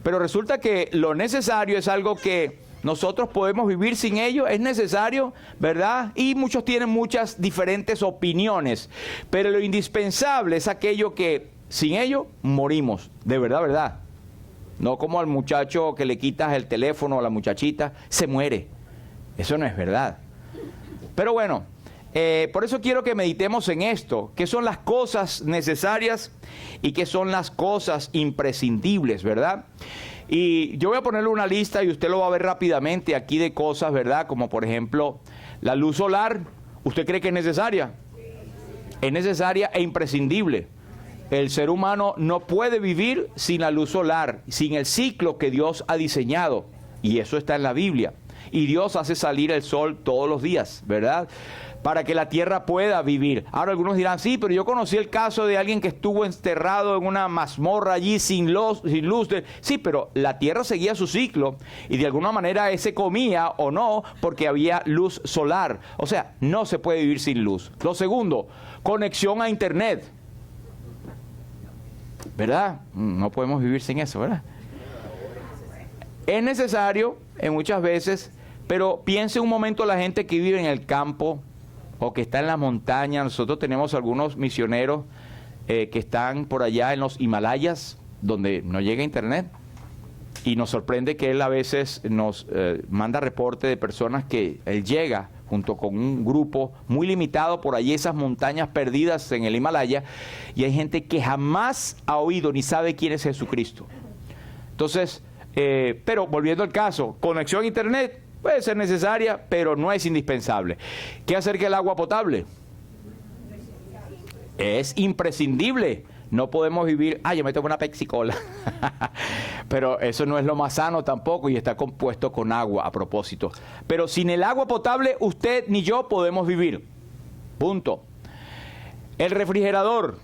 Pero resulta que lo necesario es algo que nosotros podemos vivir sin ello, es necesario, ¿verdad? Y muchos tienen muchas diferentes opiniones, pero lo indispensable es aquello que sin ello morimos, de verdad, ¿verdad? No como al muchacho que le quitas el teléfono a la muchachita, se muere. Eso no es verdad. Pero bueno, por eso quiero que meditemos en esto, qué son las cosas necesarias y qué son las cosas imprescindibles, ¿verdad? Y yo voy a ponerle una lista y usted lo va a ver rápidamente aquí de cosas, ¿verdad? Como por ejemplo, la luz solar, ¿usted cree que es necesaria? Es necesaria e imprescindible. El ser humano no puede vivir sin la luz solar, sin el ciclo que Dios ha diseñado. Y eso está en la Biblia. Y Dios hace salir el sol todos los días, ¿verdad? Para que la tierra pueda vivir. Ahora algunos dirán, sí, pero yo conocí el caso de alguien que estuvo enterrado en una mazmorra allí sin luz. Sí, pero la tierra seguía su ciclo y de alguna manera se comía o no porque había luz solar. O sea, no se puede vivir sin luz. Lo segundo, conexión a internet. ¿Verdad? No podemos vivir sin eso, ¿verdad? Es necesario en muchas veces, pero piense un momento la gente que vive en el campo o que está en la montaña. Nosotros tenemos algunos misioneros que están por allá en los Himalayas, donde no llega internet. Y nos sorprende que él a veces nos manda reporte de personas que él llega junto con un grupo muy limitado por allí, esas montañas perdidas en el Himalaya, y hay gente que jamás ha oído ni sabe quién es Jesucristo. Entonces, pero volviendo al caso, conexión a internet puede ser necesaria, pero no es indispensable. ¿Qué hacer que el agua potable? Es imprescindible. No podemos vivir, yo me tomo una Pepsi Cola. Pero eso no es lo más sano tampoco y está compuesto con agua a propósito. Pero sin el agua potable, usted ni yo podemos vivir. Punto. El refrigerador,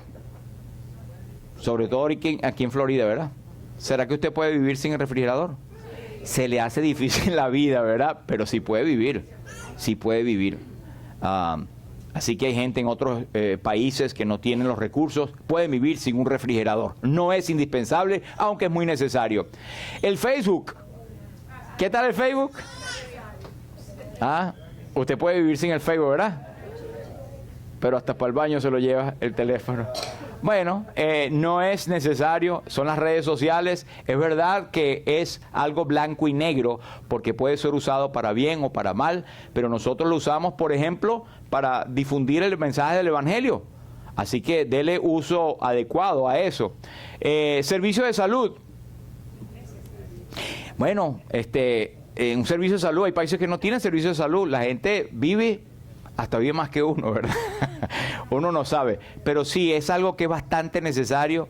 sobre todo aquí en Florida, ¿verdad? ¿Será que usted puede vivir sin el refrigerador? Se le hace difícil la vida, ¿verdad? Pero sí puede vivir. Sí puede vivir. Así que hay gente en otros países que no tienen los recursos, pueden vivir sin un refrigerador. No es indispensable, aunque es muy necesario. El Facebook. ¿Qué tal el Facebook? Usted puede vivir sin el Facebook, ¿verdad? Pero hasta para el baño se lo lleva el teléfono. Bueno, no es necesario, son las redes sociales. Es verdad que es algo blanco y negro, porque puede ser usado para bien o para mal, pero nosotros lo usamos, por ejemplo, para difundir el mensaje del Evangelio. Así que dele uso adecuado a eso. Servicio de salud. Bueno, en un servicio de salud, hay países que no tienen servicio de salud. La gente vive, hasta vive más que uno, ¿verdad? Uno no sabe. Pero sí, es algo que es bastante necesario,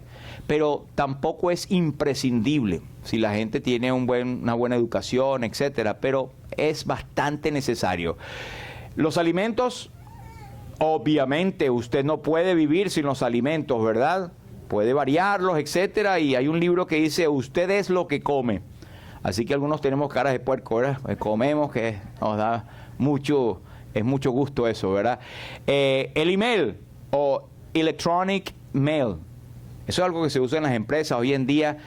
pero tampoco es imprescindible. Si la gente tiene una buena educación, etcétera, pero es bastante necesario. Los alimentos, obviamente, usted no puede vivir sin los alimentos, ¿verdad? Puede variarlos, etcétera, y hay un libro que dice, usted es lo que come. Así que algunos tenemos caras de puerco, ¿verdad? Comemos, que nos da mucho, es mucho gusto eso, ¿verdad? El email o electronic mail, eso es algo que se usa en las empresas. Hoy en día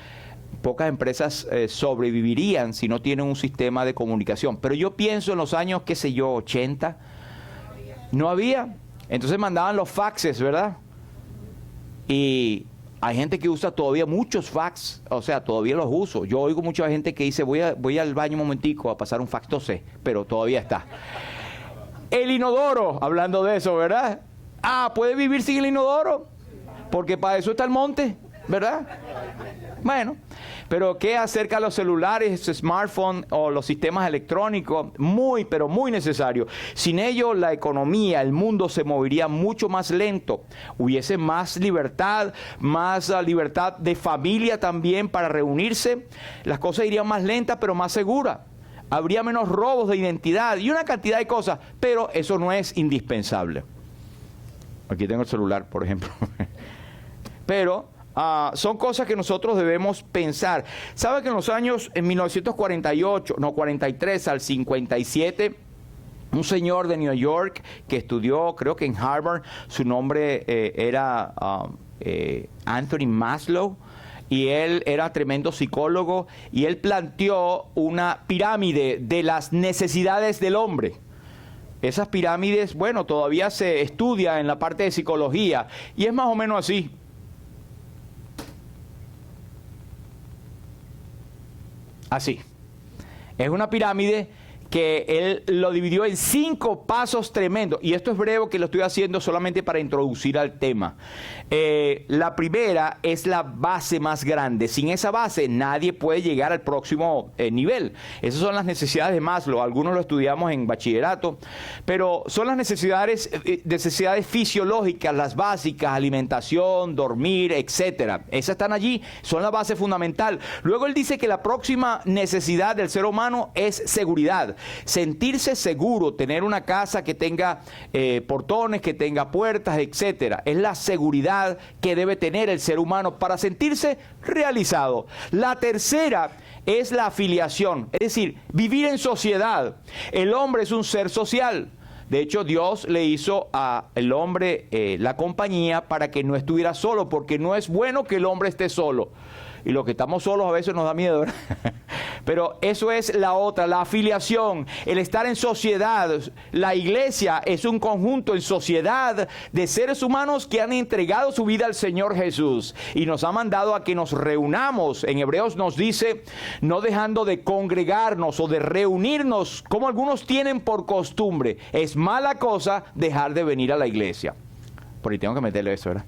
pocas empresas sobrevivirían si no tienen un sistema de comunicación. Pero yo pienso en los años, qué sé yo, 80, no había. Entonces mandaban los faxes, ¿verdad? Y hay gente que usa todavía muchos fax, o sea, todavía los uso. Yo oigo mucha gente que dice, voy al baño un momentico a pasar un fax, no sé, pero todavía está. El inodoro, hablando de eso, ¿verdad? ¿Puede vivir sin el inodoro? Porque para eso está el monte, ¿verdad? Bueno, pero ¿qué acerca de los celulares, smartphones o los sistemas electrónicos? Muy, pero muy necesario. Sin ello, la economía, el mundo se movería mucho más lento. Hubiese más libertad de familia también para reunirse. Las cosas irían más lentas, pero más seguras. Habría menos robos de identidad y una cantidad de cosas, pero eso no es indispensable. Aquí tengo el celular, por ejemplo. Pero son cosas que nosotros debemos pensar. ¿Sabe que en los años, en 43 al 57, un señor de New York que estudió, creo que en Harvard, su nombre era Anthony Maslow, y él era tremendo psicólogo, y él planteó una pirámide de las necesidades del hombre. Esas pirámides, bueno, todavía se estudia en la parte de psicología, y es más o menos así. Así. Es una pirámide que él lo dividió en 5 pasos tremendos. Y esto es breve, que lo estoy haciendo solamente para introducir al tema. La primera es la base más grande. Sin esa base nadie puede llegar al próximo nivel. Esas son las necesidades de Maslow. Algunos lo estudiamos en bachillerato. Pero son las necesidades fisiológicas, las básicas: alimentación, dormir, etcétera. Esas están allí, son la base fundamental. Luego él dice que la próxima necesidad del ser humano es seguridad. Sentirse seguro, tener una casa que tenga portones, que tenga puertas, etcétera. Es la seguridad que debe tener el ser humano para sentirse realizado. La tercera es la afiliación, es decir, vivir en sociedad. El hombre es un ser social. De hecho, Dios le hizo al hombre la compañía para que no estuviera solo, porque no es bueno que el hombre esté solo. Y los que estamos solos a veces nos da miedo, ¿verdad? Pero eso es la otra, la afiliación, el estar en sociedad. La iglesia es un conjunto en sociedad de seres humanos que han entregado su vida al Señor Jesús y nos ha mandado a que nos reunamos. En Hebreos nos dice, no dejando de congregarnos o de reunirnos como algunos tienen por costumbre. Es mala cosa dejar de venir a la iglesia. Por ahí tengo que meterle eso, ¿verdad?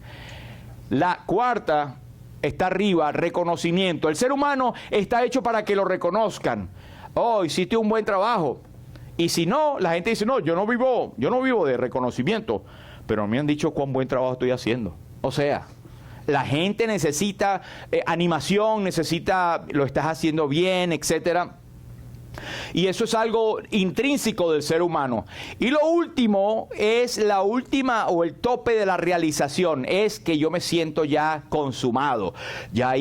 La cuarta está arriba, reconocimiento. El ser humano está hecho para que lo reconozcan. Oh, hiciste un buen trabajo. Y si no, la gente dice, no, yo no vivo de reconocimiento, pero me han dicho cuán buen trabajo estoy haciendo. O sea, la gente necesita animación, necesita, lo estás haciendo bien, etcétera. Y eso es algo intrínseco del ser humano. Y lo último es la última o el tope de la realización. Es que yo me siento ya consumado. Ya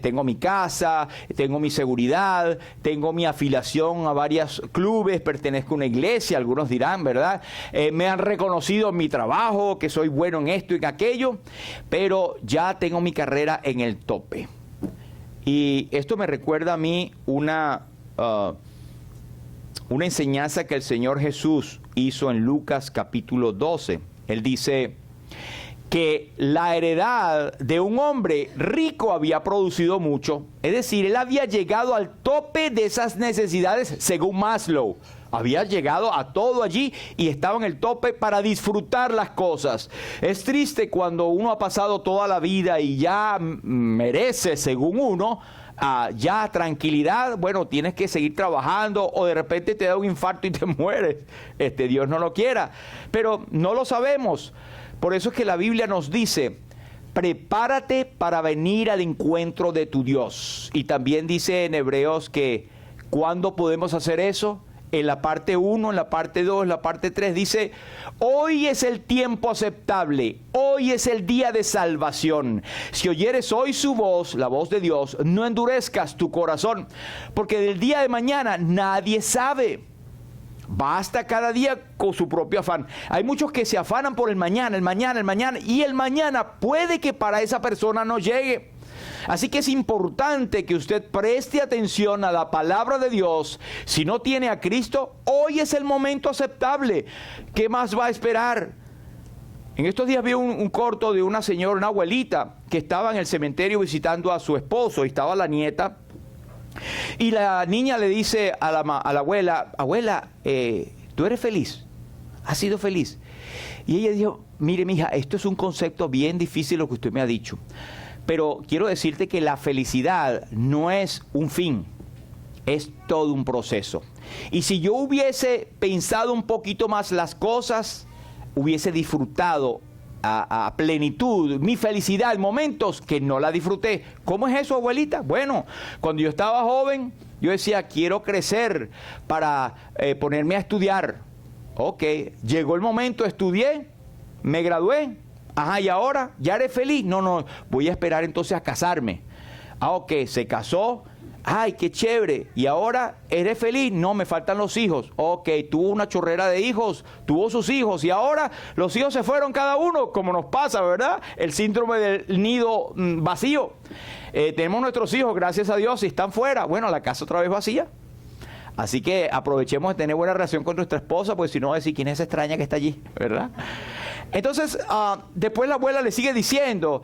tengo mi casa, tengo mi seguridad, tengo mi afiliación a varios clubes, pertenezco a una iglesia, algunos dirán, ¿verdad? Me han reconocido en mi trabajo, que soy bueno en esto y en aquello, pero ya tengo mi carrera en el tope. Y esto me recuerda a mí una enseñanza que el Señor Jesús hizo en Lucas capítulo 12. Él dice que la heredad de un hombre rico había producido mucho. Es decir, él había llegado al tope de esas necesidades según Maslow. Había llegado a todo allí y estaba en el tope para disfrutar las cosas. Es triste cuando uno ha pasado toda la vida y ya merece, según uno, ya tranquilidad. Bueno, tienes que seguir trabajando o de repente te da un infarto y te mueres. Dios no lo quiera. Pero no lo sabemos. Por eso es que la Biblia nos dice, prepárate para venir al encuentro de tu Dios. Y también dice en Hebreos que, ¿cuándo podemos hacer eso? En la parte 1, en la parte 2, en la parte 3 dice, hoy es el tiempo aceptable, hoy es el día de salvación. Si oyeres hoy su voz, la voz de Dios, no endurezcas tu corazón, porque del día de mañana nadie sabe. Basta cada día con su propio afán. Hay muchos que se afanan por el mañana, y el mañana puede que para esa persona no llegue. Así que es importante que usted preste atención a la palabra de Dios. Si no tiene a Cristo, hoy es el momento aceptable. ¿Qué más va a esperar? En estos días vi un corto de una señora, una abuelita, que estaba en el cementerio visitando a su esposo y estaba la nieta. Y la niña le dice a la abuela, abuela, ¿tú eres feliz? ¿Has sido feliz? Y ella dijo, mire mija, esto es un concepto bien difícil lo que usted me ha dicho. Pero quiero decirte que la felicidad no es un fin, es todo un proceso. Y si yo hubiese pensado un poquito más las cosas, hubiese disfrutado a plenitud mi felicidad en momentos que no la disfruté. ¿Cómo es eso, abuelita? Bueno, cuando yo estaba joven, yo decía, quiero crecer para ponerme a estudiar. Ok, llegó el momento, estudié, me gradué. Ajá, ¿y ahora? ¿Ya eres feliz? No, voy a esperar entonces a casarme. Ok, se casó. Ay, qué chévere. ¿Y ahora eres feliz? No, me faltan los hijos. Ok, tuvo una chorrera de hijos, tuvo sus hijos y ahora los hijos se fueron cada uno, como nos pasa, ¿verdad? El síndrome del nido vacío. Tenemos nuestros hijos, gracias a Dios, y están fuera. Bueno, la casa otra vez vacía. Así que aprovechemos de tener buena relación con nuestra esposa, porque si no, decir quién es esa extraña que está allí, ¿verdad? Entonces, después la abuela le sigue diciendo,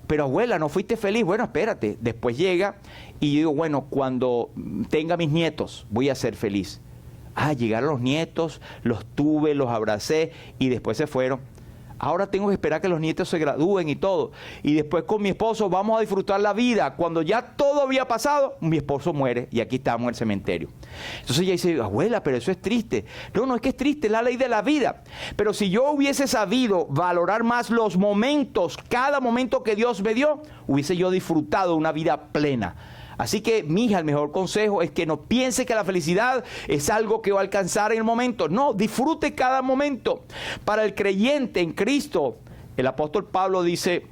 pero abuela, ¿no fuiste feliz? Bueno, espérate. Después llega y yo digo, bueno, cuando tenga mis nietos, voy a ser feliz. Llegaron los nietos, los tuve, los abracé y después se fueron. Ahora tengo que esperar que los nietos se gradúen y todo. Y después con mi esposo vamos a disfrutar la vida. Cuando ya todo había pasado, mi esposo muere y aquí estamos en el cementerio. Entonces ella dice, abuela, pero eso es triste. No, no es que es triste, es la ley de la vida. Pero si yo hubiese sabido valorar más los momentos, cada momento que Dios me dio, hubiese yo disfrutado una vida plena. Así que, mija, el mejor consejo es que no piense que la felicidad es algo que va a alcanzar en el momento. No, disfrute cada momento. Para el creyente en Cristo, el apóstol Pablo dice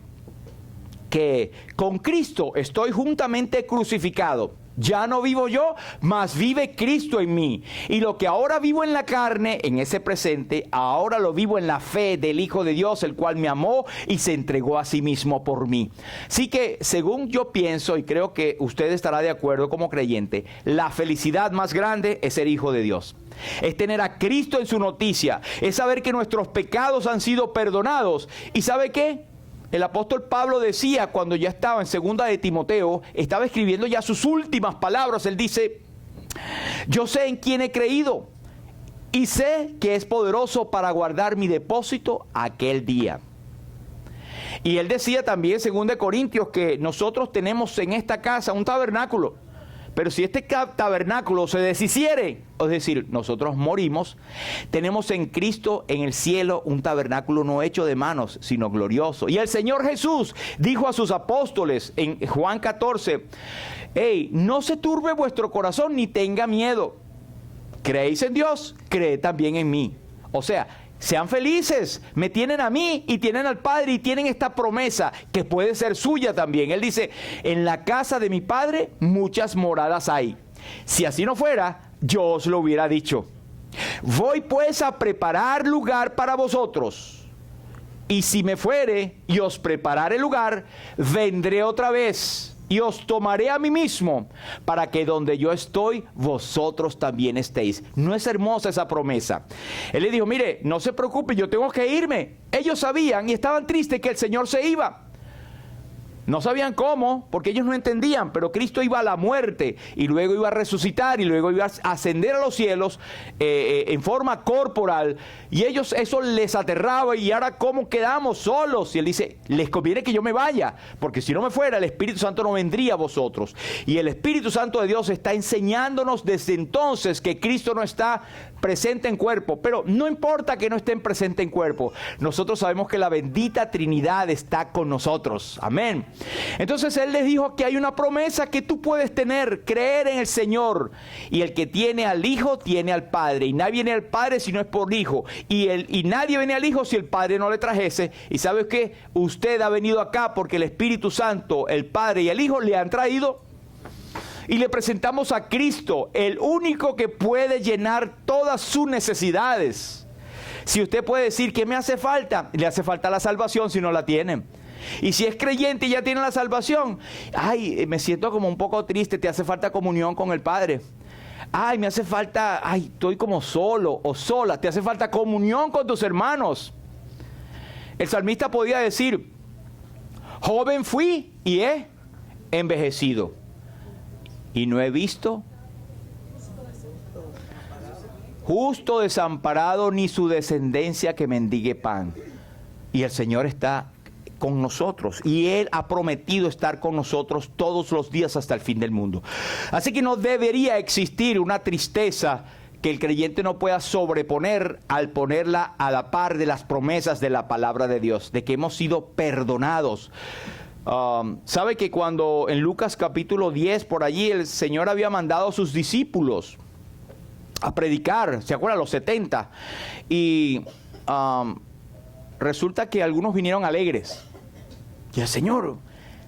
que con Cristo estoy juntamente crucificado. Ya no vivo yo, mas vive Cristo en mí. Y lo que ahora vivo en la carne, en ese presente, ahora lo vivo en la fe del Hijo de Dios, el cual me amó y se entregó a sí mismo por mí. Así que, según yo pienso, y creo que usted estará de acuerdo como creyente, la felicidad más grande es ser hijo de Dios. Es tener a Cristo en su noticia. Es saber que nuestros pecados han sido perdonados. ¿Y sabe qué? El apóstol Pablo decía cuando ya estaba en segunda de Timoteo, estaba escribiendo ya sus últimas palabras. Él dice, yo sé en quién he creído y sé que es poderoso para guardar mi depósito aquel día. Y él decía también en segunda de Corintios que nosotros tenemos en esta casa un tabernáculo. Pero si este tabernáculo se deshiciere, es decir, nosotros morimos, tenemos en Cristo en el cielo un tabernáculo no hecho de manos, sino glorioso. Y el Señor Jesús dijo a sus apóstoles en Juan 14, no se turbe vuestro corazón ni tenga miedo. ¿Creéis en Dios? Creed también en mí. O sea, sean felices, me tienen a mí y tienen al Padre y tienen esta promesa que puede ser suya también. Él dice, en la casa de mi Padre muchas moradas hay. Si así no fuera, yo os lo hubiera dicho. Voy pues a preparar lugar para vosotros. Y si me fuere y os preparare lugar, vendré otra vez y os tomaré a mí mismo, para que donde yo estoy, vosotros también estéis. ¿No es hermosa esa promesa? Él le dijo, mire, no se preocupe, yo tengo que irme. Ellos sabían y estaban tristes que el Señor se iba. No sabían cómo, porque ellos no entendían, pero Cristo iba a la muerte y luego iba a resucitar y luego iba a ascender a los cielos en forma corporal. Y ellos eso les aterraba y ahora ¿cómo quedamos solos? Y él dice, les conviene que yo me vaya, porque si no me fuera el Espíritu Santo no vendría a vosotros. Y el Espíritu Santo de Dios está enseñándonos desde entonces que Cristo no está presente en cuerpo, pero no importa que no estén presente en cuerpo. Nosotros sabemos que la bendita Trinidad está con nosotros. Amén. Entonces Él les dijo que hay una promesa que tú puedes tener, creer en el Señor. Y el que tiene al Hijo, tiene al Padre. Y nadie viene al Padre si no es por Hijo. Y nadie viene al Hijo si el Padre no le trajese. Y ¿sabes qué? Usted ha venido acá porque el Espíritu Santo, el Padre y el Hijo le han traído. Y le presentamos a Cristo, el único que puede llenar todas sus necesidades. Si usted puede decir, ¿qué me hace falta? Le hace falta la salvación si no la tiene. Y si es creyente y ya tiene la salvación, me siento como un poco triste, te hace falta comunión con el Padre. Me hace falta, estoy como solo o sola, te hace falta comunión con tus hermanos. El salmista podía decir, joven fui y he envejecido. Y no he visto justo desamparado ni su descendencia que mendigue pan. Y el Señor está con nosotros y Él ha prometido estar con nosotros todos los días hasta el fin del mundo. Así que no debería existir una tristeza que el creyente no pueda sobreponer al ponerla a la par de las promesas de la palabra de Dios, de que hemos sido perdonados. Sabe que cuando en Lucas capítulo 10 por allí el Señor había mandado a sus discípulos a predicar, ¿se acuerdan? Los 70 y resulta que algunos vinieron alegres y el Señor,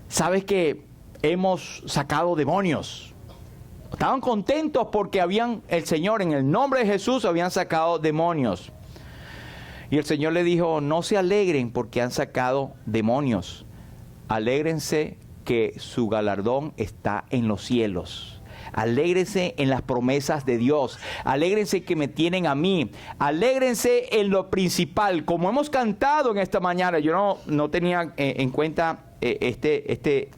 ¿sabes que hemos sacado demonios. Estaban contentos porque el Señor, en el nombre de Jesús, habían sacado demonios. Y el Señor le dijo, no se alegren porque han sacado demonios. Alégrense que su galardón está en los cielos. Alégrense en las promesas de Dios. Alégrense que me tienen a mí. Alégrense en lo principal. Como hemos cantado en esta mañana, yo no tenía en cuenta este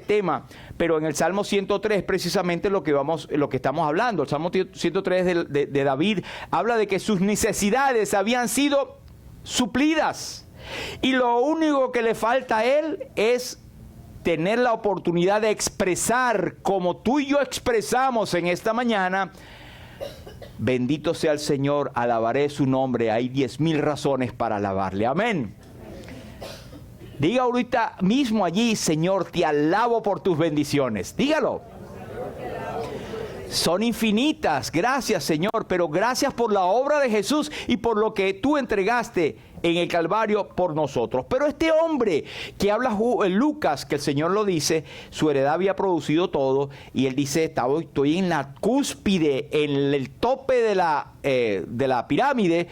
tema, pero en el Salmo 103 precisamente lo que estamos hablando. El Salmo 103 de David habla de que sus necesidades habían sido suplidas y lo único que le falta a él es tener la oportunidad de expresar, como tú y yo expresamos en esta mañana: bendito sea el Señor, alabaré su nombre, hay 10,000 razones para alabarle. Amén. Diga ahorita mismo allí: Señor, te alabo por tus bendiciones. Dígalo. Son infinitas, gracias Señor, pero gracias por la obra de Jesús y por lo que tú entregaste en el Calvario por nosotros. Pero este hombre que habla Lucas, que el Señor lo dice, su heredad había producido todo, y él dice, estoy en la cúspide, en el tope de la pirámide,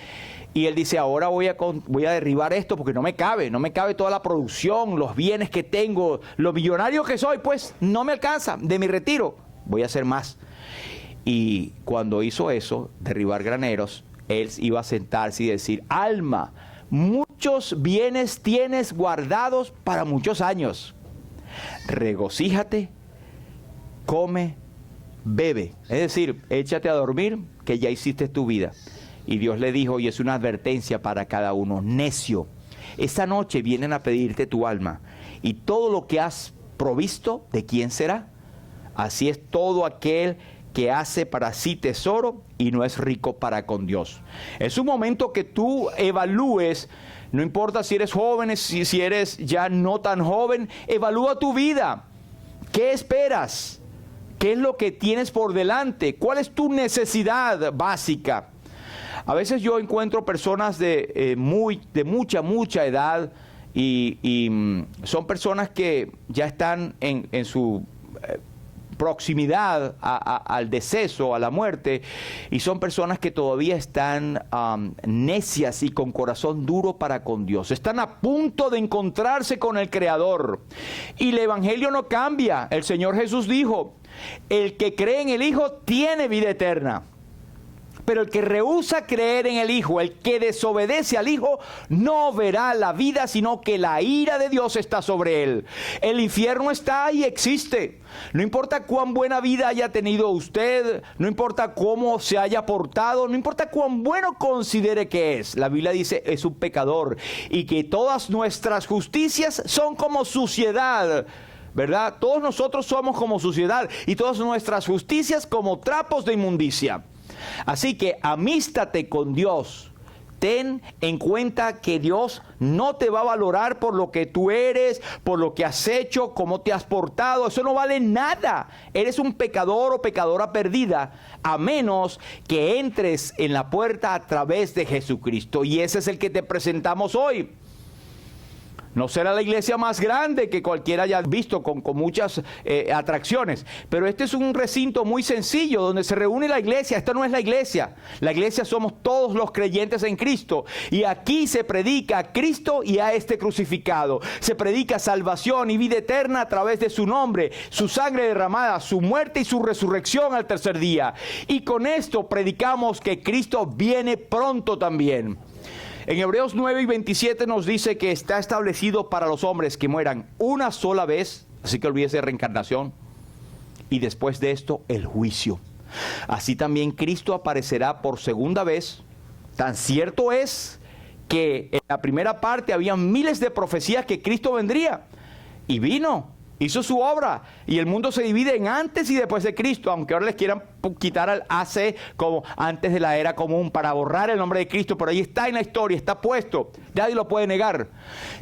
y él dice, ahora voy a derribar esto porque no me cabe toda la producción, los bienes que tengo, lo millonario que soy, pues no me alcanza, de mi retiro, voy a hacer más. Y cuando hizo eso, derribar graneros, él iba a sentarse y decir, alma, muchos bienes tienes guardados para muchos años. Regocíjate, come, bebe. Es decir, échate a dormir, que ya hiciste tu vida. Y Dios le dijo, y es una advertencia para cada uno, necio, esta noche vienen a pedirte tu alma, y todo lo que has provisto, ¿de quién será? Así es todo aquel que hace para sí tesoro y no es rico para con Dios. Es un momento que tú evalúes, no importa si eres joven, si eres ya no tan joven, evalúa tu vida. ¿Qué esperas? ¿Qué es lo que tienes por delante? ¿Cuál es tu necesidad básica? A veces yo encuentro personas de mucha edad y son personas que ya están en su proximidad al deceso, a la muerte, y son personas que todavía están necias y con corazón duro para con Dios. Están a punto de encontrarse con el Creador. Y el Evangelio no cambia. El Señor Jesús dijo, el que cree en el Hijo tiene vida eterna. Pero el que rehúsa creer en el Hijo, el que desobedece al Hijo, no verá la vida, sino que la ira de Dios está sobre él. El infierno está y existe. No importa cuán buena vida haya tenido usted, no importa cómo se haya portado, no importa cuán bueno considere que es. La Biblia dice, es un pecador y que todas nuestras justicias son como suciedad. ¿Verdad? Todos nosotros somos como suciedad y todas nuestras justicias como trapos de inmundicia. Así que amístate con Dios. Ten en cuenta que Dios no te va a valorar por lo que tú eres, por lo que has hecho, cómo te has portado. Eso no vale nada. Eres un pecador o pecadora perdida, a menos que entres en la puerta a través de Jesucristo. Y ese es el que te presentamos hoy. No será la iglesia más grande que cualquiera haya visto con muchas atracciones, pero este es un recinto muy sencillo donde se reúne la iglesia. Esta no es la iglesia somos todos los creyentes en Cristo, y aquí se predica a Cristo y a este crucificado. Se predica salvación y vida eterna a través de su nombre, su sangre derramada, su muerte y su resurrección al tercer día. Y con esto predicamos que Cristo viene pronto también. En Hebreos 9 y 27 nos dice que está establecido para los hombres que mueran una sola vez, así que olvídese de reencarnación, y después de esto el juicio. Así también Cristo aparecerá por segunda vez. Tan cierto es que en la primera parte había miles de profecías que Cristo vendría, y vino, hizo su obra, y el mundo se divide en antes y después de Cristo, aunque ahora les quieran quitar al AC como antes de la era común para borrar el nombre de Cristo, pero ahí está en la historia, está puesto, nadie lo puede negar.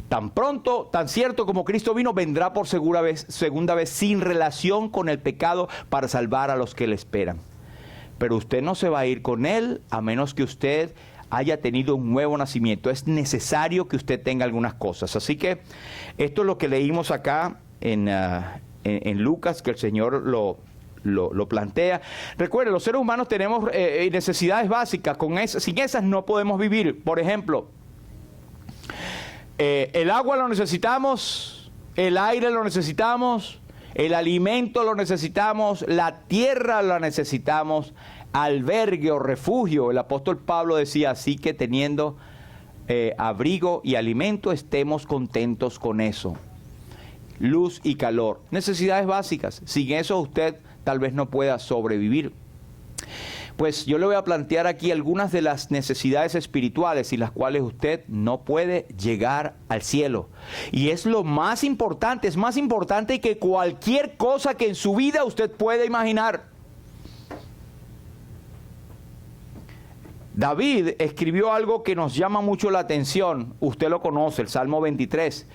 Tan pronto, tan cierto como Cristo vino, vendrá por segunda vez sin relación con el pecado para salvar a los que le esperan. Pero usted no se va a ir con él a menos que usted haya tenido un nuevo nacimiento. Es necesario que usted tenga algunas cosas. Así que esto es lo que leímos acá en Lucas, que el Señor lo plantea. Recuerden, los seres humanos tenemos necesidades básicas, sin esas no podemos vivir. Por ejemplo, el agua lo necesitamos, el aire lo necesitamos, el alimento lo necesitamos, la tierra la necesitamos, albergue o refugio. El apóstol Pablo decía, así que teniendo abrigo y alimento, estemos contentos con eso. Luz y calor, necesidades básicas. Sin eso usted tal vez no pueda sobrevivir. Pues yo le voy a plantear aquí algunas de las necesidades espirituales sin las cuales usted no puede llegar al cielo. Y es lo más importante, es más importante que cualquier cosa que en su vida usted pueda imaginar. David escribió algo que nos llama mucho la atención. Usted lo conoce, el Salmo 23.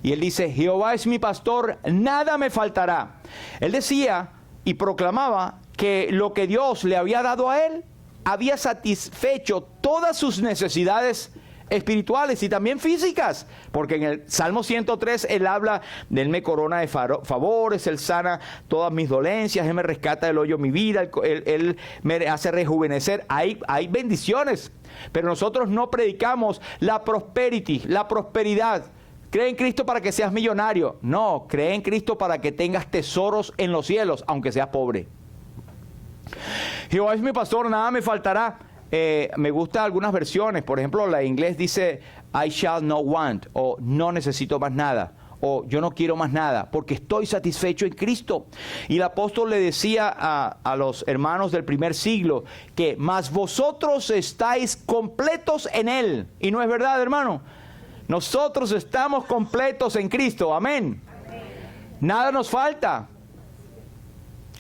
Y él dice, Jehová es mi pastor, nada me faltará. Él decía y proclamaba que lo que Dios le había dado a él había satisfecho todas sus necesidades espirituales y también físicas, porque en el Salmo 103 él habla de él me corona de favores, él sana todas mis dolencias, él me rescata del hoyo mi vida, él me hace rejuvenecer. Hay bendiciones, pero nosotros no predicamos la prosperidad. Cree en Cristo para que seas millonario. No, cree en Cristo para que tengas tesoros en los cielos, aunque seas pobre. Jehová es mi pastor, nada me faltará. Me gustan algunas versiones. Por ejemplo, la inglés dice, I shall not want, o no necesito más nada, o yo no quiero más nada, porque estoy satisfecho en Cristo. Y el apóstol le decía a los hermanos del primer siglo que, mas vosotros estáis completos en Él. Y no es verdad, hermano. Nosotros estamos completos en Cristo. Amén. Nada nos falta.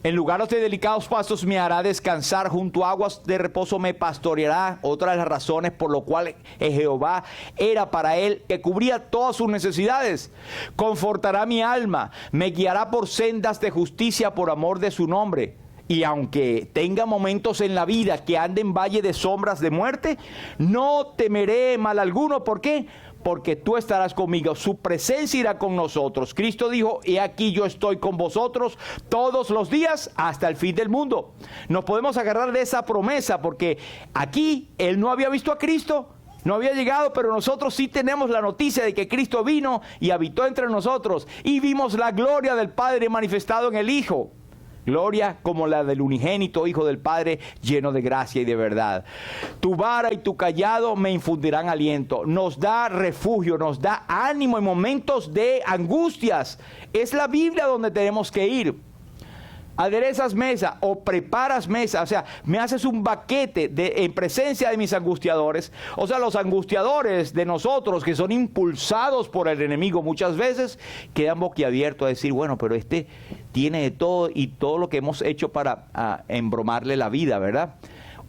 En lugares de delicados pastos me hará descansar, junto a aguas de reposo me pastoreará. Otra de las razones por lo cual Jehová era para él que cubría todas sus necesidades. Confortará mi alma, me guiará por sendas de justicia por amor de su nombre. Y aunque tenga momentos en la vida que ande en valle de sombras de muerte, no temeré mal alguno. ¿Por qué? Porque tú estarás conmigo, su presencia irá con nosotros. Cristo dijo, he aquí yo estoy con vosotros todos los días hasta el fin del mundo. Nos podemos agarrar de esa promesa porque aquí él no había visto a Cristo, no había llegado, pero nosotros sí tenemos la noticia de que Cristo vino y habitó entre nosotros y vimos la gloria del Padre manifestado en el Hijo. Gloria como la del unigénito Hijo del Padre, lleno de gracia y de verdad. Tu vara y tu cayado me infundirán aliento. Nos da refugio, nos da ánimo en momentos de angustias. Es la Biblia donde tenemos que ir. Aderezas mesa o preparas mesa, o sea, me haces un banquete en presencia de mis angustiadores. O sea, los angustiadores de nosotros que son impulsados por el enemigo muchas veces quedan boquiabiertos a decir, bueno, pero este tiene de todo y todo lo que hemos hecho para embromarle la vida, ¿verdad?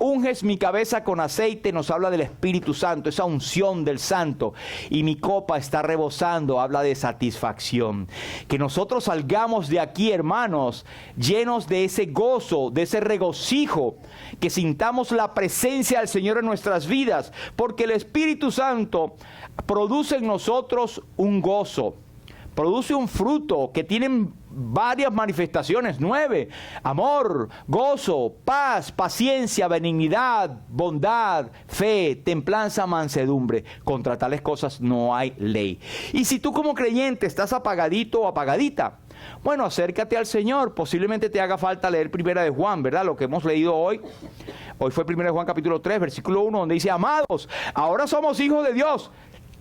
Unges mi cabeza con aceite, nos habla del Espíritu Santo, esa unción del Santo. Y mi copa está rebosando, habla de satisfacción. Que nosotros salgamos de aquí, hermanos, llenos de ese gozo, de ese regocijo. Que sintamos la presencia del Señor en nuestras vidas. Porque el Espíritu Santo produce en nosotros un gozo. Produce un fruto que tienen varias manifestaciones, 9. Amor, gozo, paz, paciencia, benignidad, bondad, fe, templanza, mansedumbre. Contra tales cosas no hay ley. Y si tú como creyente estás apagadito o apagadita, bueno, acércate al Señor. Posiblemente te haga falta leer Primera de Juan, ¿verdad? Lo que hemos leído hoy. Hoy fue Primera de Juan capítulo 3, versículo 1, donde dice, amados, ahora somos hijos de Dios.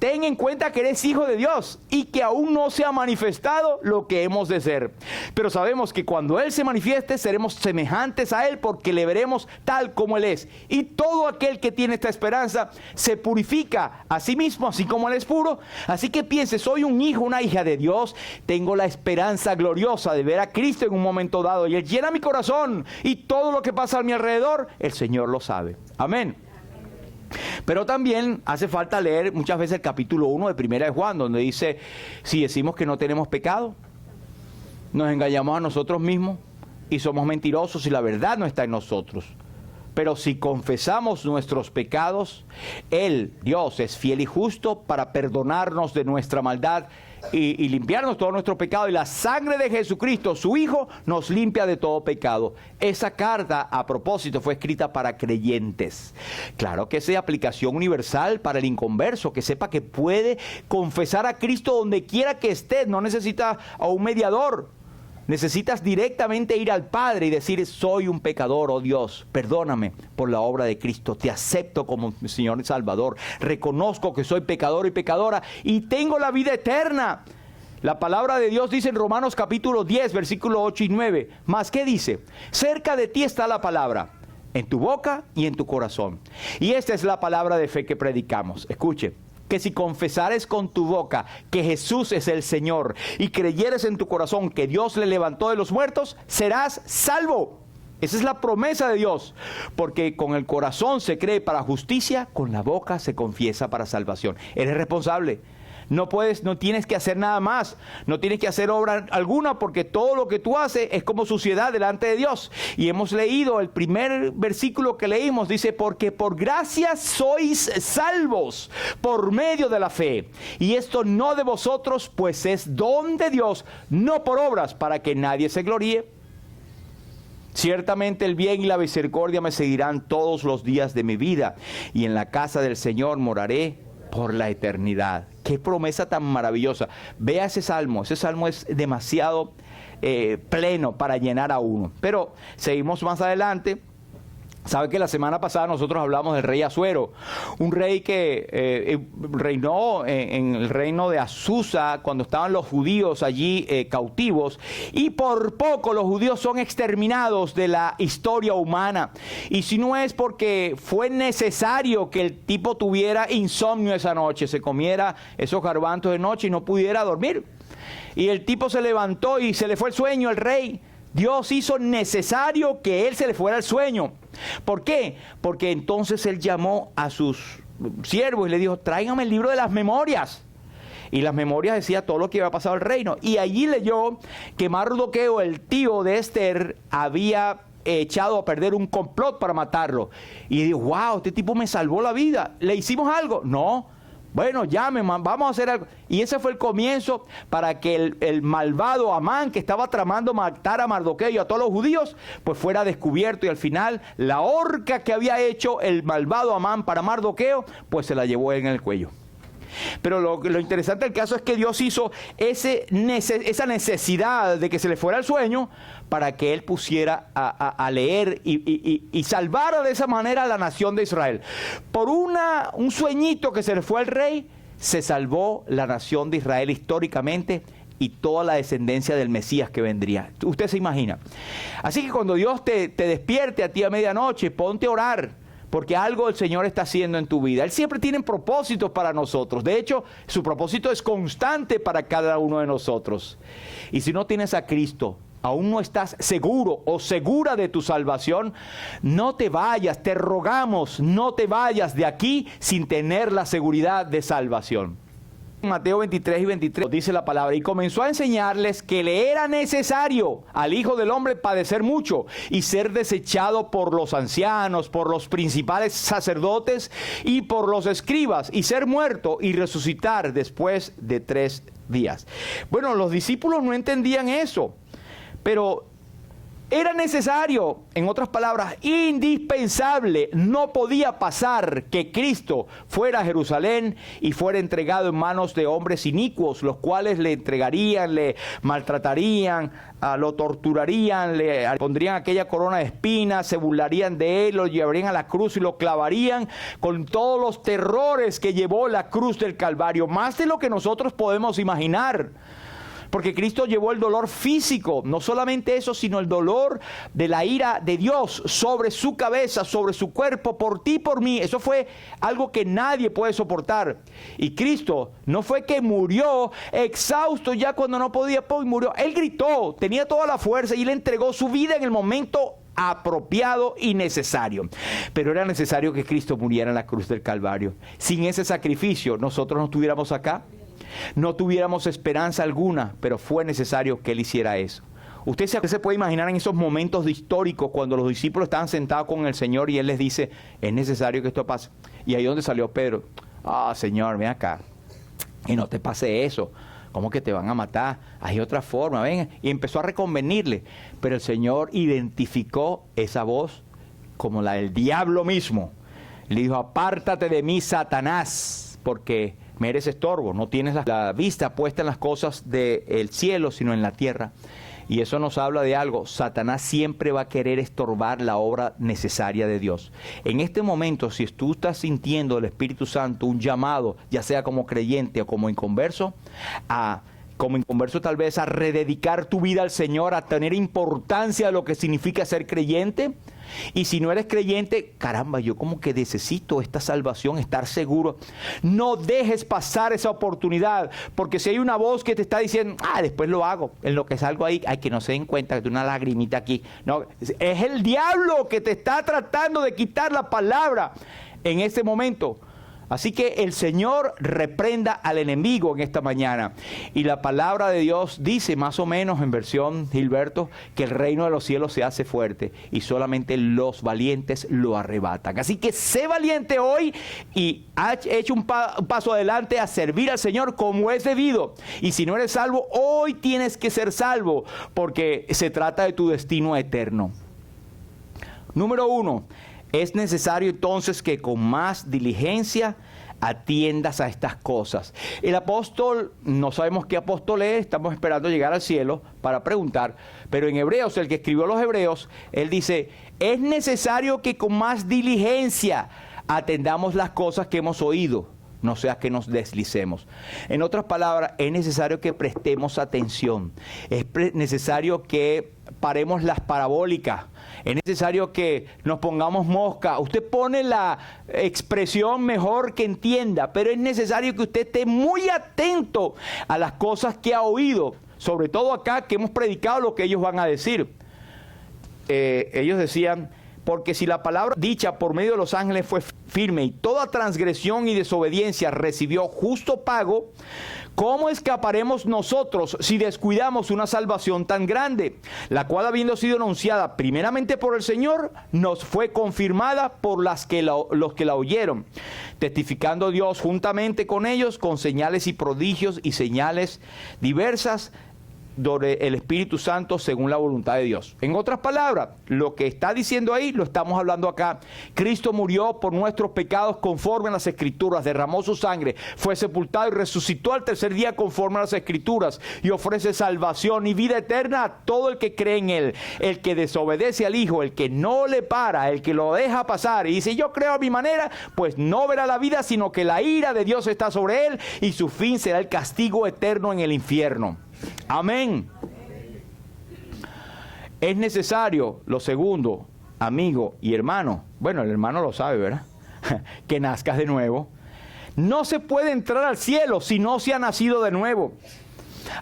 Ten en cuenta que eres hijo de Dios y que aún no se ha manifestado lo que hemos de ser. Pero sabemos que cuando Él se manifieste seremos semejantes a Él porque le veremos tal como Él es. Y todo aquel que tiene esta esperanza se purifica a sí mismo, así como Él es puro. Así que piense, soy un hijo, una hija de Dios. Tengo la esperanza gloriosa de ver a Cristo en un momento dado. Y Él llena mi corazón y todo lo que pasa a mi alrededor, el Señor lo sabe. Amén. Pero también hace falta leer muchas veces el capítulo 1 de Primera de Juan, donde dice, si decimos que no tenemos pecado, nos engañamos a nosotros mismos y somos mentirosos y la verdad no está en nosotros. Pero si confesamos nuestros pecados, Él, Dios, es fiel y justo para perdonarnos de nuestra maldad y limpiarnos todos nuestros pecados. Y la sangre de Jesucristo, su Hijo, nos limpia de todo pecado. Esa carta, a propósito, fue escrita para creyentes. Claro que es de aplicación universal para el inconverso, que sepa que puede confesar a Cristo donde quiera que esté. No necesita a un mediador. Necesitas directamente ir al Padre y decir: soy un pecador, oh Dios, perdóname por la obra de Cristo, te acepto como mi Señor y Salvador, reconozco que soy pecador y pecadora y tengo la vida eterna. La palabra de Dios dice en Romanos capítulo 10, versículos 8 y 9, ¿más qué dice? Cerca de ti está la palabra, en tu boca y en tu corazón. Y esta es la palabra de fe que predicamos. Escuche. Que si confesares con tu boca que Jesús es el Señor y creyeres en tu corazón que Dios le levantó de los muertos, serás salvo. Esa es la promesa de Dios. Porque con el corazón se cree para justicia, con la boca se confiesa para salvación. Eres responsable. No tienes que hacer nada más, no tienes que hacer obra alguna, porque todo lo que tú haces es como suciedad delante de Dios. Y hemos leído el primer versículo que leímos, dice: porque por gracia sois salvos por medio de la fe. Y esto no de vosotros, pues es don de Dios, no por obras, para que nadie se gloríe. Ciertamente el bien y la misericordia me seguirán todos los días de mi vida, y en la casa del Señor moraré por la eternidad. Qué promesa tan maravillosa. Vea ese salmo es demasiado pleno para llenar a uno. Pero seguimos más adelante. Sabe que la semana pasada nosotros hablamos del rey Asuero, un rey que reinó en el reino de Azusa cuando estaban los judíos allí cautivos, y por poco los judíos son exterminados de la historia humana. Y si no es porque fue necesario que el tipo tuviera insomnio esa noche, se comiera esos garbanzos de noche y no pudiera dormir. Y el tipo se levantó y se le fue el sueño al rey. Dios hizo necesario que él se le fuera el sueño. ¿Por qué? Porque entonces él llamó a sus siervos y le dijo: tráigame el libro de las memorias. Y las memorias decía todo lo que había pasado al reino. Y allí leyó que Mardoqueo, el tío de Esther, había echado a perder un complot para matarlo. Y dijo: wow, este tipo me salvó la vida. ¿Le hicimos algo? No. Bueno, vamos a hacer algo. Y ese fue el comienzo para que el malvado Amán, que estaba tramando matar a Mardoqueo y a todos los judíos, pues fuera descubierto. Y al final, la horca que había hecho el malvado Amán para Mardoqueo, pues se la llevó él en el cuello. Pero lo interesante del caso es que Dios hizo esa necesidad de que se le fuera el sueño para que él pusiera a leer y salvara de esa manera a la nación de Israel. Por un sueñito que se le fue al rey, se salvó la nación de Israel históricamente y toda la descendencia del Mesías que vendría. Usted se imagina. Así que cuando Dios te despierte a ti a medianoche, ponte a orar, porque algo el Señor está haciendo en tu vida. Él siempre tiene propósitos para nosotros. De hecho, su propósito es constante para cada uno de nosotros. Y si no tienes a Cristo, aún no estás seguro o segura de tu salvación, no te vayas, te rogamos, no te vayas de aquí sin tener la seguridad de salvación. Mateo 23 y 23 dice la palabra: y comenzó a enseñarles que le era necesario al Hijo del Hombre padecer mucho y ser desechado por los ancianos, por los principales sacerdotes y por los escribas, y ser muerto y resucitar después de 3 días. Bueno, los discípulos no entendían eso, pero era necesario, en otras palabras, indispensable. No podía pasar que Cristo fuera a Jerusalén y fuera entregado en manos de hombres inicuos, los cuales le entregarían, le maltratarían, lo torturarían, le pondrían aquella corona de espinas, se burlarían de él, lo llevarían a la cruz y lo clavarían con todos los terrores que llevó la cruz del Calvario, más de lo que nosotros podemos imaginar. Porque Cristo llevó el dolor físico, no solamente eso, sino el dolor de la ira de Dios sobre su cabeza, sobre su cuerpo, por ti y por mí. Eso fue algo que nadie puede soportar. Y Cristo no fue que murió exhausto ya cuando no podía, y murió. Él gritó, tenía toda la fuerza y él entregó su vida en el momento apropiado y necesario. Pero era necesario que Cristo muriera en la cruz del Calvario. Sin ese sacrificio, nosotros no estuviéramos acá. No tuviéramos esperanza alguna, pero fue necesario que él hiciera eso. Usted se puede imaginar en esos momentos históricos cuando los discípulos estaban sentados con el Señor y él les dice: es necesario que esto pase. Y ahí donde salió Pedro: Señor, ven acá y no te pase eso. ¿Cómo que te van a matar? Hay otra forma, ven. Y empezó a reconvenirle. Pero el Señor identificó esa voz como la del diablo mismo. Le dijo, apártate de mí, Satanás, porque me eres estorbo. No tienes la vista puesta en las cosas del cielo, sino en la tierra. Y eso nos habla de algo. Satanás siempre va a querer estorbar la obra necesaria de Dios. En este momento, si tú estás sintiendo del Espíritu Santo un llamado, ya sea como creyente o como inconverso, tal vez a rededicar tu vida al Señor, a tener importancia a lo que significa ser creyente. Y si no eres creyente, caramba, yo como que necesito esta salvación, estar seguro. No dejes pasar esa oportunidad, porque si hay una voz que te está diciendo, después lo hago, en lo que salgo ahí, que no se den cuenta que tengo una lagrimita aquí. No, es el diablo que te está tratando de quitar la palabra en este momento. Así que el Señor reprenda al enemigo en esta mañana. Y la palabra de Dios dice, más o menos en versión Gilberto, que el reino de los cielos se hace fuerte y solamente los valientes lo arrebatan. Así que sé valiente hoy y echa un paso adelante a servir al Señor como es debido. Y si no eres salvo, hoy tienes que ser salvo, porque se trata de tu destino eterno. Número 1. Es necesario entonces que con más diligencia atiendas a estas cosas. El apóstol, no sabemos qué apóstol es, estamos esperando llegar al cielo para preguntar, pero en Hebreos, el que escribió los Hebreos, él dice, es necesario que con más diligencia atendamos las cosas que hemos oído, no sea que nos deslicemos. En otras palabras, es necesario que prestemos atención, es necesario que paremos las parabólicas, es necesario que nos pongamos mosca. Usted pone la expresión mejor que entienda, pero es necesario que usted esté muy atento a las cosas que ha oído, sobre todo acá que hemos predicado lo que ellos van a decir. Ellos decían, porque si la palabra dicha por medio de los ángeles fue firme y toda transgresión y desobediencia recibió justo pago, ¿cómo escaparemos nosotros si descuidamos una salvación tan grande, la cual habiendo sido anunciada primeramente por el Señor, nos fue confirmada por los que la oyeron, testificando Dios juntamente con ellos con señales y prodigios y señales diversas el Espíritu Santo según la voluntad de Dios? En otras palabras, lo que está diciendo ahí lo estamos hablando acá. Cristo murió por nuestros pecados conforme a las Escrituras, derramó su sangre, fue sepultado y resucitó al tercer día conforme a las Escrituras y ofrece salvación y vida eterna a todo el que cree en Él. El que desobedece al Hijo, el que no le para, el que lo deja pasar y dice yo creo a mi manera, pues no verá la vida, sino que la ira de Dios está sobre él y su fin será el castigo eterno en el infierno. Amén. Es necesario, lo segundo, amigo y hermano, bueno, el hermano lo sabe, ¿verdad? Que nazcas de nuevo. No se puede entrar al cielo si no se ha nacido de nuevo.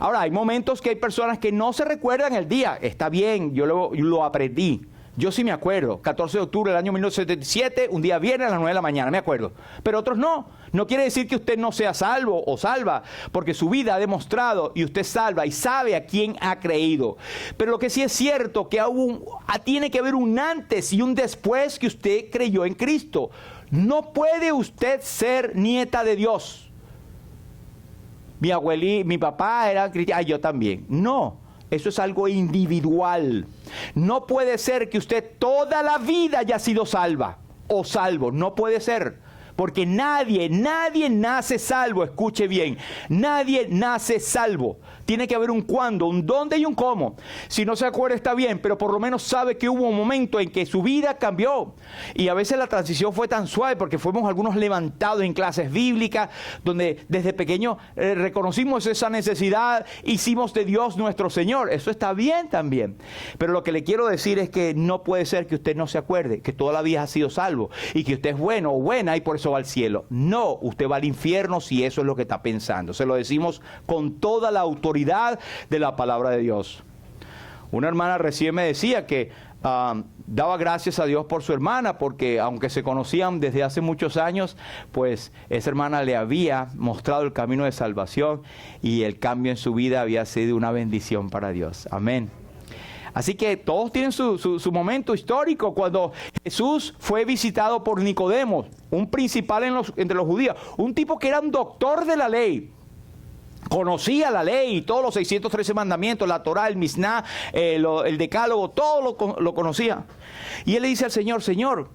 Ahora, hay momentos que hay personas que no se recuerdan el día. Está bien, yo lo aprendí. Yo sí me acuerdo, 14 de octubre del año 1977, un día viernes a las 9 de la mañana, me acuerdo. Pero otros no. No quiere decir que usted no sea salvo o salva, porque su vida ha demostrado y usted salva y sabe a quién ha creído. Pero lo que sí es cierto, que tiene que haber un antes y un después que usted creyó en Cristo. No puede usted ser nieta de Dios. Mi papá era cristiano, yo también. No. Eso es algo individual. No puede ser que usted toda la vida haya sido salva o salvo. No puede ser. Porque nadie nace salvo. Escuche bien. Nadie nace salvo. Tiene que haber un cuándo, un dónde y un cómo. Si no se acuerda está bien, pero por lo menos sabe que hubo un momento en que su vida cambió. Y a veces la transición fue tan suave porque fuimos algunos levantados en clases bíblicas, donde desde pequeño reconocimos esa necesidad, hicimos de Dios nuestro Señor. Eso está bien también. Pero lo que le quiero decir es que no puede ser que usted no se acuerde, que toda la vida ha sido salvo y que usted es bueno o buena y por eso va al cielo. No, usted va al infierno si eso es lo que está pensando. Se lo decimos con toda la autoridad de la palabra de Dios. Una hermana recién me decía que daba gracias a Dios por su hermana, porque aunque se conocían desde hace muchos años, pues esa hermana le había mostrado el camino de salvación y el cambio en su vida había sido una bendición para Dios. Amén. Así que todos tienen su momento histórico. Cuando Jesús fue visitado por Nicodemo, un principal entre los judíos, un tipo que era un doctor de la ley. Conocía la ley, todos los 613 mandamientos, la Torá, el Misná, el Decálogo, todo lo conocía. Y él le dice al Señor, Señor,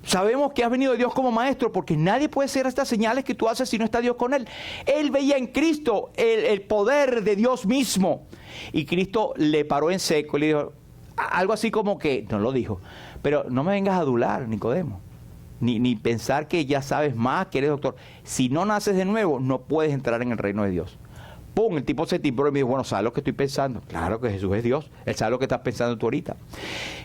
sabemos que has venido de Dios como maestro, porque nadie puede hacer estas señales que tú haces si no está Dios con él. Él veía en Cristo el poder de Dios mismo. Y Cristo le paró en seco y le dijo, algo así como que, no lo dijo, pero no me vengas a adular, Nicodemo. Ni pensar que ya sabes más, que eres doctor. Si no naces de nuevo, no puedes entrar en el reino de Dios. ¡Pum! El tipo se timbró y me dijo, bueno, ¿sabes lo que estoy pensando? Claro que Jesús es Dios. Él sabe lo que estás pensando tú ahorita.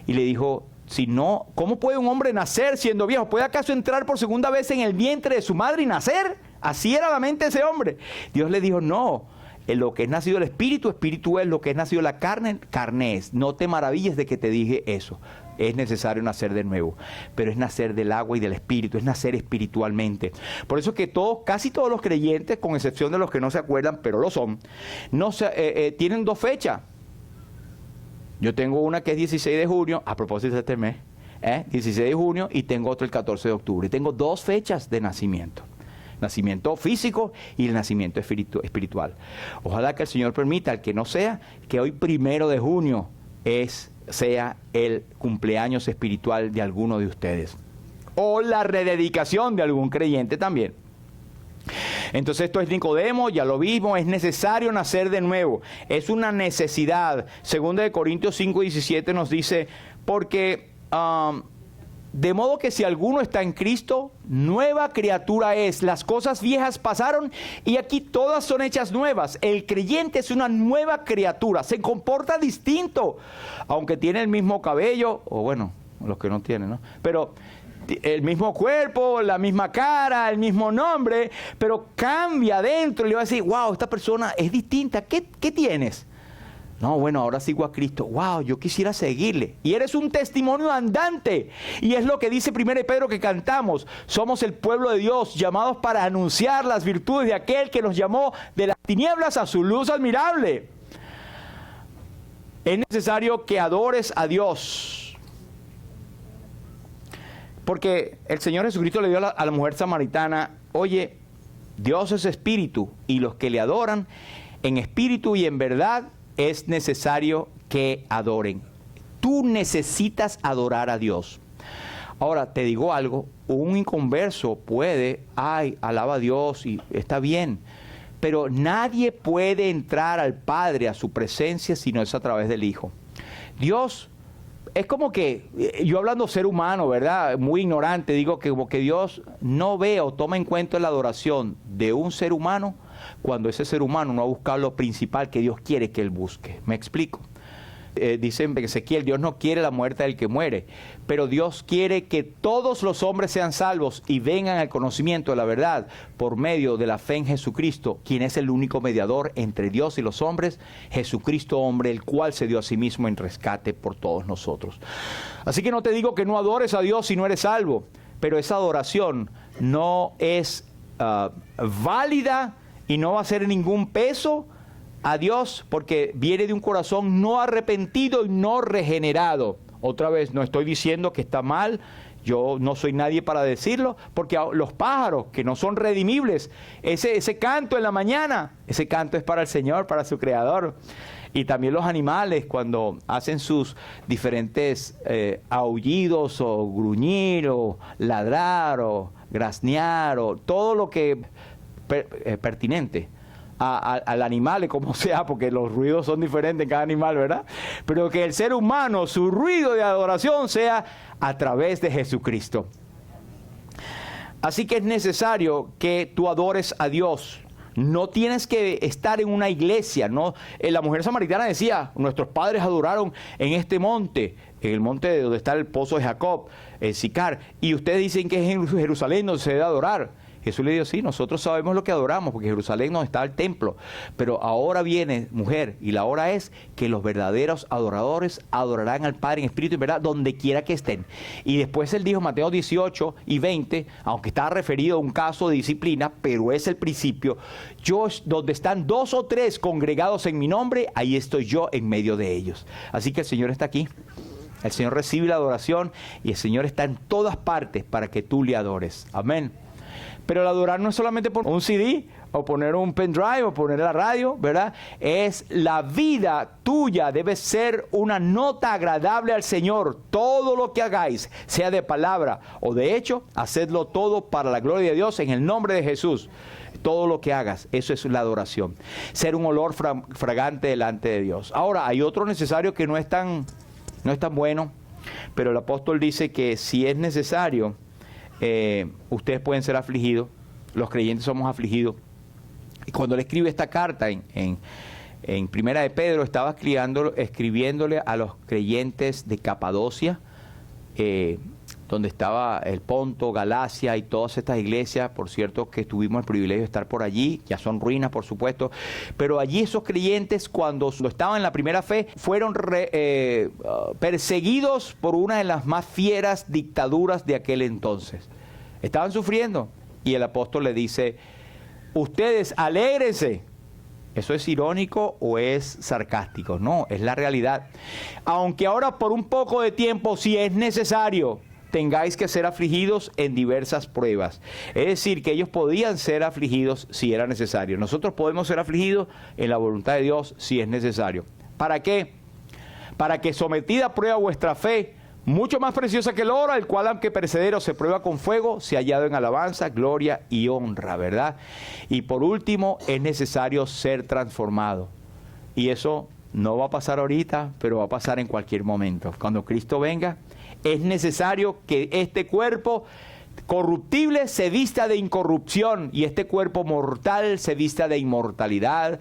Y le dijo, si no, ¿cómo puede un hombre nacer siendo viejo? ¿Puede acaso entrar por segunda vez en el vientre de su madre y nacer? Así era la mente de ese hombre. Dios le dijo, no. Lo que es nacido el espíritu, espíritu es. Lo que es nacido la carne, carne es. No te maravilles de que te dije eso. Es necesario nacer de nuevo, pero es nacer del agua y del espíritu, es nacer espiritualmente. Por eso es que casi todos los creyentes, con excepción de los que no se acuerdan, pero lo son, tienen 2 fechas. Yo tengo una que es 16 de junio, a propósito de este mes, 16 de junio, y tengo otro el 14 de octubre. Tengo 2 fechas de nacimiento. Nacimiento físico y el nacimiento espiritual. Ojalá que el Señor permita, al que no sea, que hoy 1 de junio sea el cumpleaños espiritual de alguno de ustedes. O la rededicación de algún creyente también. Entonces esto es Nicodemo, ya lo vimos, es necesario nacer de nuevo. Es una necesidad. 2 Corintios 5:17 nos dice, porque de modo que si alguno está en Cristo, nueva criatura es. Las cosas viejas pasaron y aquí todas son hechas nuevas. El creyente es una nueva criatura, se comporta distinto, aunque tiene el mismo cabello, o bueno, los que no tienen, ¿no? Pero el mismo cuerpo, la misma cara, el mismo nombre, pero cambia dentro y le va a decir, wow, esta persona es distinta. ¿Qué tienes? No, bueno, ahora sigo a Cristo. Wow, yo quisiera seguirle. Y eres un testimonio andante. Y es lo que dice 1 Pedro que cantamos. Somos el pueblo de Dios, llamados para anunciar las virtudes de aquel que nos llamó de las tinieblas a su luz admirable. Es necesario que adores a Dios. Porque el Señor Jesucristo le dio a la mujer samaritana, oye, Dios es espíritu, y los que le adoran en espíritu y en verdad, es necesario que adoren. Tú necesitas adorar a Dios. Ahora, te digo algo, un inconverso puede, alaba a Dios y está bien, pero nadie puede entrar al Padre, a su presencia, si no es a través del Hijo. Dios, es como que, yo hablando ser humano, ¿verdad? Muy ignorante, digo que como que Dios no ve o toma en cuenta la adoración de un ser humano cuando ese ser humano no ha buscado lo principal que Dios quiere que él busque. ¿Me explico? Dice en Ezequiel, Dios no quiere la muerte del que muere, pero Dios quiere que todos los hombres sean salvos y vengan al conocimiento de la verdad por medio de la fe en Jesucristo, quien es el único mediador entre Dios y los hombres, Jesucristo hombre, el cual se dio a sí mismo en rescate por todos nosotros. Así que no te digo que no adores a Dios si no eres salvo, pero esa adoración no es válida y no va a ser ningún peso a Dios, porque viene de un corazón no arrepentido y no regenerado. Otra vez, no estoy diciendo que está mal, yo no soy nadie para decirlo, porque los pájaros que no son redimibles, ese canto en la mañana, ese canto es para el Señor, para su Creador. Y también los animales cuando hacen sus diferentes aullidos o gruñir o ladrar o graznear o todo lo que pertinente al animal, como sea, porque los ruidos son diferentes en cada animal, ¿verdad? Pero que el ser humano, su ruido de adoración sea a través de Jesucristo. Así que es necesario que tú adores a Dios. No tienes que estar en una iglesia, ¿no? La mujer samaritana decía, nuestros padres adoraron en este monte, en el monte donde está el pozo de Jacob, el Sicar, y ustedes dicen que es en Jerusalén donde se debe adorar. Jesús le dijo, sí, nosotros sabemos lo que adoramos, porque en Jerusalén no está el templo, pero ahora viene, mujer, y la hora es que los verdaderos adoradores adorarán al Padre en espíritu y en verdad, donde quiera que estén. Y después él dijo, Mateo 18 y 20, aunque está referido a un caso de disciplina, pero es el principio, donde están 2 o 3 congregados en mi nombre, ahí estoy yo en medio de ellos. Así que el Señor está aquí, el Señor recibe la adoración, y el Señor está en todas partes para que tú le adores. Amén. Pero el adorar no es solamente por un CD o poner un pendrive, o poner la radio, ¿verdad? Es la vida tuya, debe ser una nota agradable al Señor. Todo lo que hagáis, sea de palabra o de hecho, hacedlo todo para la gloria de Dios en el nombre de Jesús. Todo lo que hagas, eso es la adoración. Ser un olor fragante delante de Dios. Ahora, hay otro necesario que no es tan bueno, pero el apóstol dice que si es necesario, ustedes pueden ser afligidos, los creyentes somos afligidos. Y cuando él escribe esta carta en Primera de Pedro, estaba escribiéndole a los creyentes de Capadocia, donde estaba el Ponto, Galacia y todas estas iglesias, por cierto que tuvimos el privilegio de estar por allí, ya son ruinas por supuesto, pero allí esos creyentes cuando estaban en la primera fe fueron perseguidos por una de las más fieras dictaduras de aquel entonces. Estaban sufriendo y el apóstol le dice, ustedes alégrense. ¿Eso es irónico o es sarcástico? No, es la realidad. Aunque ahora por un poco de tiempo, si es necesario, tengáis que ser afligidos en diversas pruebas. Es decir, que ellos podían ser afligidos si era necesario. Nosotros podemos ser afligidos en la voluntad de Dios si es necesario. ¿Para qué? Para que sometida a prueba vuestra fe, mucho más preciosa que el oro, el cual aunque perecedero se prueba con fuego, se ha hallado en alabanza, gloria y honra, ¿verdad? Y por último, es necesario ser transformado. Y eso no va a pasar ahorita, pero va a pasar en cualquier momento. Cuando Cristo venga, es necesario que este cuerpo corruptible se vista de incorrupción y este cuerpo mortal se vista de inmortalidad,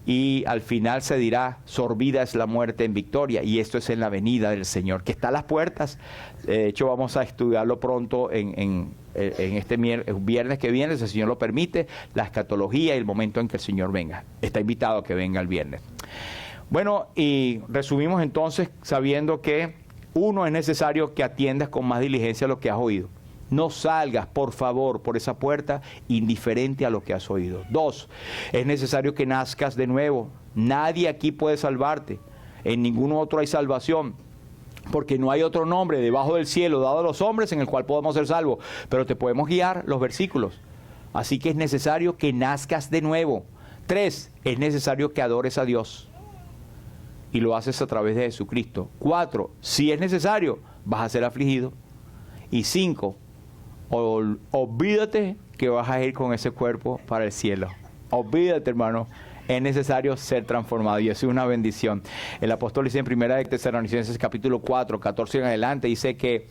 y al final se dirá, sorbida es la muerte en victoria, y esto es en la venida del Señor, que está a las puertas. De hecho, vamos a estudiarlo pronto en este viernes que viene, si el Señor lo permite, la escatología y el momento en que el Señor venga. Está invitado a que venga el viernes. Bueno, y resumimos entonces sabiendo que uno, es necesario que atiendas con más diligencia lo que has oído. No salgas, por favor, por esa puerta indiferente a lo que has oído. 2, es necesario que nazcas de nuevo. Nadie aquí puede salvarte. En ningún otro hay salvación. Porque no hay otro nombre debajo del cielo dado a los hombres en el cual podemos ser salvos. Pero te podemos guiar los versículos. Así que es necesario que nazcas de nuevo. 3, es necesario que adores a Dios. Y lo haces a través de Jesucristo. 4, si es necesario, vas a ser afligido. Y 5, olvídate que vas a ir con ese cuerpo para el cielo. Olvídate, hermano. Es necesario ser transformado y eso es una bendición. El apóstol dice en Primera de Tesalonicenses capítulo 4, 14 en adelante, dice que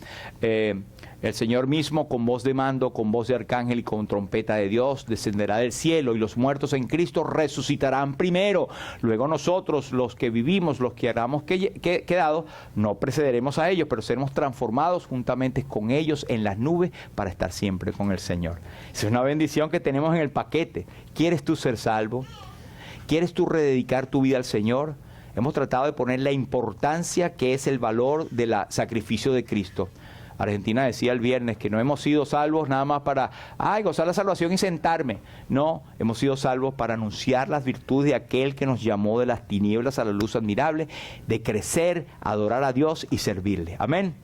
el Señor mismo con voz de mando, con voz de arcángel y con trompeta de Dios descenderá del cielo, y los muertos en Cristo resucitarán primero. Luego nosotros, los que vivimos, los que hayamos quedado, no precederemos a ellos, pero seremos transformados juntamente con ellos en las nubes para estar siempre con el Señor. Esa es una bendición que tenemos en el paquete. ¿Quieres tú ser salvo? ¿Quieres tú rededicar tu vida al Señor? Hemos tratado de poner la importancia que es el valor del sacrificio de Cristo. Argentina decía el viernes que no hemos sido salvos nada más para gozar la salvación y sentarme. No, hemos sido salvos para anunciar las virtudes de aquel que nos llamó de las tinieblas a la luz admirable, de crecer, adorar a Dios y servirle. Amén.